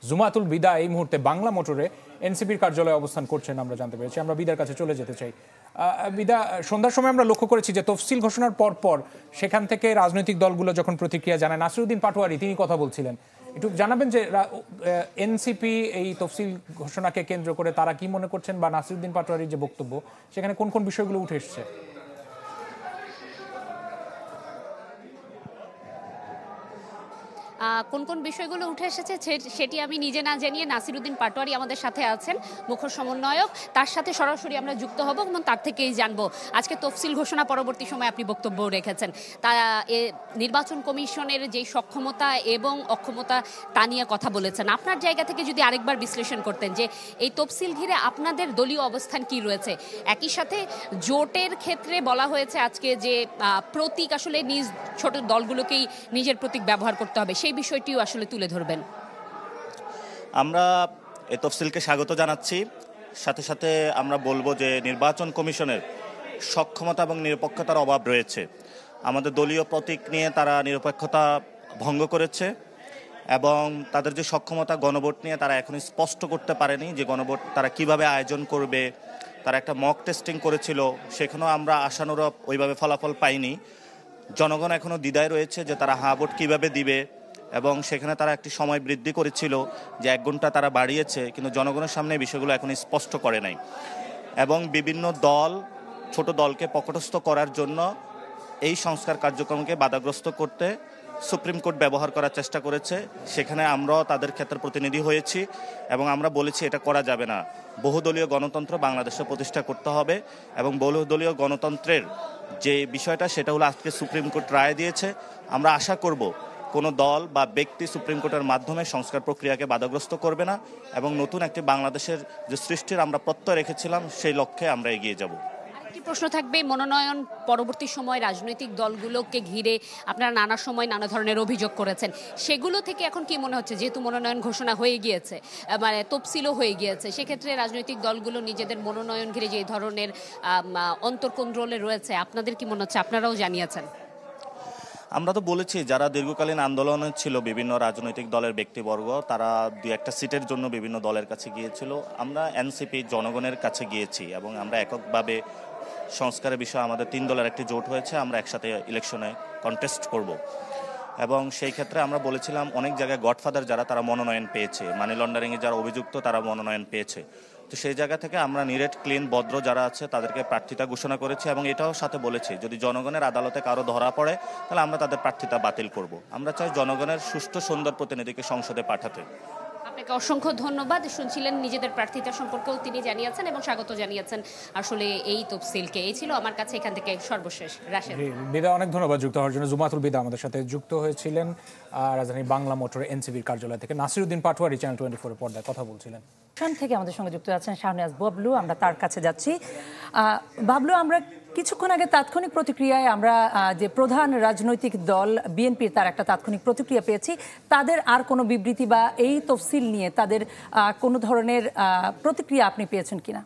জুমাতুল বিদা এই মুহূর্তে বাংলা মোটরে এনসিপির কার্যালয়ে অবস্থান করছেন আমরা জানতে পেরেছি। আমরা বিদার কাছে চলে যেতে চাই। বিদা, সন্ধ্যার সময় আমরা লক্ষ্য করেছি যে তফসিল ঘোষণার পর সেখান থেকে রাজনৈতিক দলগুলো যখন প্রতিক্রিয়া জানায়, নাসিরউদ্দিন পাটোয়ারি তিনি কথা বলছিলেন। একটু জানাবেন যে এনসিপি এই তফসিল ঘোষণাকে কেন্দ্র করে তারা কি মনে করছেন, বা নাসিরউদ্দিন পাটোয়ারির যে বক্তব্য সেখানে কোন কোন বিষয়গুলো উঠে এসছে? কোন কোন বিষয়গুলো উঠে এসেছে সেটি আমি নিজে না জানিয়ে নাসিরউদ্দিন পাটোয়ারি আমাদের সাথে আছেন, মুখ্য সমন্বয়ক। তার সাথে সরাসরি আমরা যুক্ত হব এবং তার থেকেই জানবো আজকে তফসিল ঘোষণা পরবর্তী সময় আপনি বক্তব্য রেখেছেন, তা নির্বাচন কমিশনের যে সক্ষমতা এবং অক্ষমতা তা নিয়ে কথা বলেছেন। আপনার জায়গা থেকে যদি আরেকবার বিশ্লেষণ করতেন যে এই তফসিল ঘিরে আপনাদের দলীয় অবস্থান কি রয়েছে। একই সাথে জোটের ক্ষেত্রে বলা হয়েছে আজকে যে প্রতীক আসলে নিজ ছোট দলগুলোকেই নিজের প্রতীক ব্যবহার করতে হবে, সেই বিষয়টিও আসলে তুলে ধরবেন। আমরা এই তফসিলকে স্বাগত জানাচ্ছি। সাথে সাথে আমরা বলবো যে নির্বাচন কমিশনের সক্ষমতা এবং নিরপেক্ষতার অভাব রয়েছে। আমাদের দলীয় প্রতীক নিয়ে তারা নিরপেক্ষতা ভঙ্গ করেছে এবং তাদের যে সক্ষমতা গণভোট নিয়ে তারা এখনই স্পষ্ট করতে পারেনি যে গণভোট তারা কিভাবে আয়োজন করবে। তারা একটা মক টেস্টিং করেছিল, সেখানেও আমরা আশানুরূপ ওইভাবে ফলাফল পাইনি। জনগণ এখনও দ্বিধায় রয়েছে যে তারা হ্যাঁ ভোট কীভাবে দিবে, এবং সেখানে তারা একটি সময় বৃদ্ধি করেছিল যে 1 ঘন্টা তারা বাড়িয়েছে, কিন্তু জনগণের সামনে বিষয়গুলো এখনই স্পষ্ট করে নাই। এবং বিভিন্ন দল ছোট দলকে পকটস্থ করার জন্য এই সংস্কার কার্যক্রমকে বাধাগ্রস্ত করতে সুপ্রিম কোর্ট ব্যবহার করার চেষ্টা করেছে। সেখানে আমরাও তাদের ক্ষেত্রে প্রতিনিধি হয়েছি এবং আমরা বলেছি এটা করা যাবে না। বহুদলীয় গণতন্ত্র বাংলাদেশে প্রতিষ্ঠা করতে হবে এবং বহুদলীয় গণতন্ত্রের যে বিষয়টা সেটা হলো আজকে সুপ্রিম কোর্ট রায় দিয়েছে। আমরা আশা করব কোনো দল বা ব্যক্তি সুপ্রিম কোর্টের মাধ্যমে সংস্কার প্রক্রিয়াকে বাধাগ্রস্ত করবে না এবং নতুন একটি বাংলাদেশের যে সৃষ্টির আমরা প্রত্যয় রেখেছিলাম সেই লক্ষ্যে আমরা এগিয়ে যাব। আরেকটি প্রশ্ন থাকবে, মনোনয়ন পরবর্তী সময় রাজনৈতিক দলগুলোকে ঘিরে আপনারা নানা সময় নানা ধরনের অভিযোগ করেছেন, সেগুলো থেকে এখন কি মনে হচ্ছে যেহেতু মনোনয়ন ঘোষণা হয়ে গিয়েছে, মানে তফসিলও হয়ে গিয়েছে, সেক্ষেত্রে রাজনৈতিক দলগুলো নিজেদের মনোনয়ন ঘিরে যে ধরনের অন্তর্কোণে রয়েছে, আপনাদের কি মনে হচ্ছে? আপনারাও জানিয়েছেন। আমরা তো বলেছি যারা দীর্ঘকালীন আন্দোলনে ছিল বিভিন্ন রাজনৈতিক দলের ব্যক্তিবর্গ, তারা 2-1টা সিটের জন্য বিভিন্ন দলের কাছে গিয়েছিল। আমরা এনসিপি জনগণের কাছে গিয়েছি এবং আমরা এককভাবে সংস্কারের বিষয়ে আমাদের 3 দলের একটি জোট হয়েছে, আমরা একসাথে ইলেকশনে কন্টেস্ট করব। এবং সেই ক্ষেত্রে আমরা বলেছিলাম অনেক জায়গায় গডফাদার যারা তারা মনোনয়ন পেয়েছে, মানি লন্ডারিংয়ে যারা অভিযুক্ত তারা মনোনয়ন পেয়েছে। তো সেই জায়গা থেকে আমরা নিরেট ক্লিন ভদ্র যারা আছে তাদেরকে প্রার্থিতা ঘোষণা করেছি এবং এটাও সাথে বলেছি যদি জনগণের আদালতে কারো ধরা পড়ে তাহলে আমরা তাদের প্রার্থিতা বাতিল করব। আমরা চাই জনগণের সুষ্ঠু সুন্দর প্রতিনিধিকে সংসদে পাঠাতে। আপনাকে অসংখ্য ধন্যবাদ। শুনছিলেন নিজেদের প্রার্থিতা সম্পর্কেও তিনি জানিয়েছেন এবং স্বাগত জানিয়েছেন আসলে এই তফসিলকে। এই ছিল আমার কাছে এখান থেকে সর্বশেষ। রাশেদ, বিদা, অনেক ধন্যবাদ যুক্ত হওয়ার জন্য। জুমাতুল বিদা আমাদের সাথে যুক্ত হয়েছিলেন রাজধানী বাংলা মোটরে এনসিপির কার্যালয় থেকে। নাসিরউদ্দিন পাটোয়ারি চ্যানেল 24 পর্দায় কথা বলছিলেন। থেকে আমাদের সঙ্গে যুক্ত আছেন শাহনেওয়াজ বাবলু, আমরা তার কাছে যাচ্ছি। বাবলু, আমরা কিছুক্ষণ আগে তাৎক্ষণিক প্রতিক্রিয়ায় আমরা যে প্রধান রাজনৈতিক দল বিএনপির তার একটা তাৎক্ষণিক প্রতিক্রিয়া পেয়েছি, তাদের আর কোনো বিবৃতি বা এই তফসিল নিয়ে তাদের কোনো ধরনের প্রতিক্রিয়া আপনি পেয়েছেন কিনা?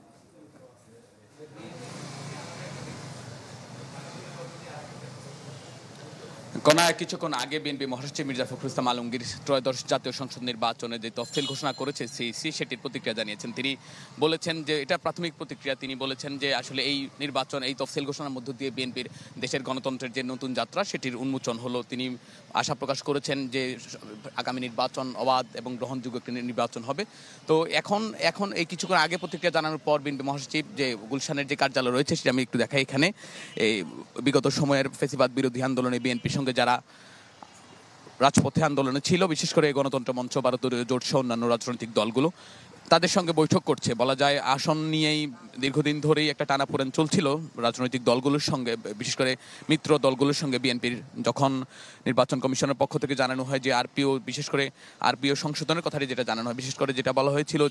কিছুক্ষণ আগে বিএনপি মহাসচিব মির্জা ফখরুল ইসলাম আলমগীর ত্রয়োদশ জাতীয় সংসদ নির্বাচনে যে তফসিল ঘোষণা করেছে সেটির প্রতিক্রিয়া জানিয়েছেন। তিনি বলেছেন যে এটা প্রাথমিক প্রতিক্রিয়া। তিনি বলেছেন যে আসলে এই নির্বাচন, এই তফসিল ঘোষণার মধ্য দিয়ে বিএনপির দেশের গণতন্ত্রের যে নতুন যাত্রা সেটির উন্মোচন হলো। তিনি আশা প্রকাশ করেছেন যে আগামী নির্বাচন অবাধ এবং গ্রহণযোগ্য একটি নির্বাচন হবে। তো এখন এই কিছুক্ষণ আগে প্রতিক্রিয়া জানানোর পর বিএনপি মহাসচিব যে গুলশানের যে কার্যালয় রয়েছে সেটা আমি একটু দেখাই। এখানে এই বিগত সময়ের ফ্যাসিবাদ বিরোধী আন্দোলনে বিএনপির সঙ্গে যারা রাজপথে আন্দোলনে ছিল, বিশেষ করে গণতন্ত্র মঞ্চ, ভারতীয় জোট সহ অন্যান্য রাজনৈতিক দলগুলো, তাদের সঙ্গে বৈঠক করছে। বলা যায় আসন নিয়েই দীর্ঘদিন ধরেই একটা টানাপোড়েন চলছিল রাজনৈতিক দলগুলোর সঙ্গে, বিশেষ করে মিত্র দলগুলোর সঙ্গে বিএনপির। যখন নির্বাচন কমিশনের পক্ষ থেকে জানানো হয় যে আরপিও, বিশেষ করে আরপিও সংশোধনের কথাটি যেটা জানানো হয়, বিশেষ করে যেটা বলা হয়েছিল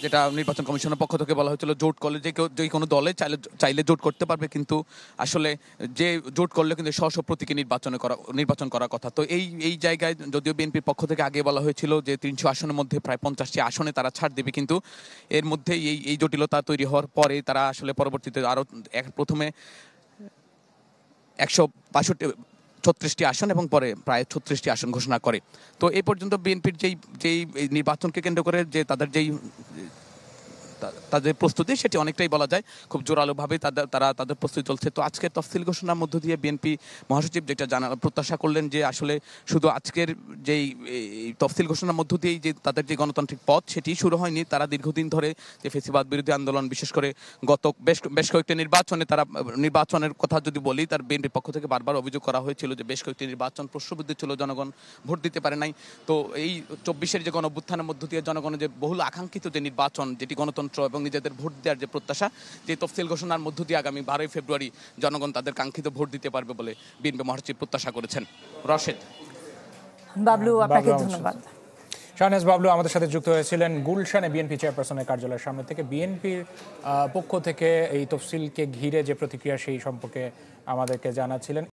যেটা নির্বাচন কমিশনের পক্ষ থেকে বলা হয়েছিল জোট করলে যে কোনো দলে চাইলে জোট করতে পারবে, কিন্তু আসলে যে জোট করলে কিন্তু স্ব প্রতীকে নির্বাচন করার কথা। তো এই জায়গায় যদিও বিএনপির পক্ষ থেকে আগে বলা হয়েছিল যে 300 আসনের মধ্যে প্রায় 50টি আসনে তারা ছাড় দেবে, কিন্তু এর মধ্যে এই জটিলতা তৈরি হওয়ার পরে তারা আসলে পরবর্তীতে আরও প্রথমে 162 36টি আসন এবং পরে প্রায় 36টি আসন ঘোষণা করে। তো এই পর্যন্ত বিএনপির যেই নির্বাচনকে কেন্দ্র করে যে তাদের প্রস্তুতি সেটি অনেকটাই বলা যায় খুব জোরালোভাবে তাদের প্রস্তুতি চলছে। তো আজকের তফসিল ঘোষণার মধ্য দিয়ে বিএনপি মহাসচিব যেটা প্রত্যাশা করলেন যে আসলে শুধু আজকের যেই তফসিল ঘোষণার মধ্য দিয়েই যে তাদের যে গণতান্ত্রিক পথ সেটি শুরু হয়নি, তারা দীর্ঘদিন ধরে যে ফ্যাসিবাদ বিরোধী আন্দোলন, বিশেষ করে গত বেশ কয়েকটি নির্বাচনে নির্বাচনের কথা যদি বলি, তার বিএনপির পক্ষ থেকে বারবার অভিযোগ করা হয়েছিল যে বেশ কয়েকটি নির্বাচন প্রশ্নবিদ্ধ ছিল, জনগণ ভোট দিতে পারে নাই। তো এই 24-এর যে গণঅভ্যুত্থানের মধ্য দিয়ে জনগণের যে বহুল আকাঙ্ক্ষিত যে নির্বাচন, যেটি গণতন্ত্র এবং নিজেদের ভোট দেওয়ার যে প্রত্যাশা, যে তফসিল ঘোষণার মধ্য দিয়ে আগামী 12 ফেব্রুয়ারি জনগণ তাদের কাঙ্ক্ষিত ভোট দিতে পারবে বলে বিএনপি মহাসচিব প্রত্যাশা করেছেন। রশেদ। বাবলু, আপনাকে ধন্যবাদ। শাহনেজ বাবলু আমাদের সাথে যুক্ত হয়েছিলেন গুলশানে বিএনপি চেয়ারপারসনের কার্যালয়ের সামনে থেকে। বিএনপির পক্ষ থেকে এই তফসিলকে ঘিরে যে প্রতিক্রিয়া সেই সম্পর্কে আমাদেরকে জানাচ্ছিলেন।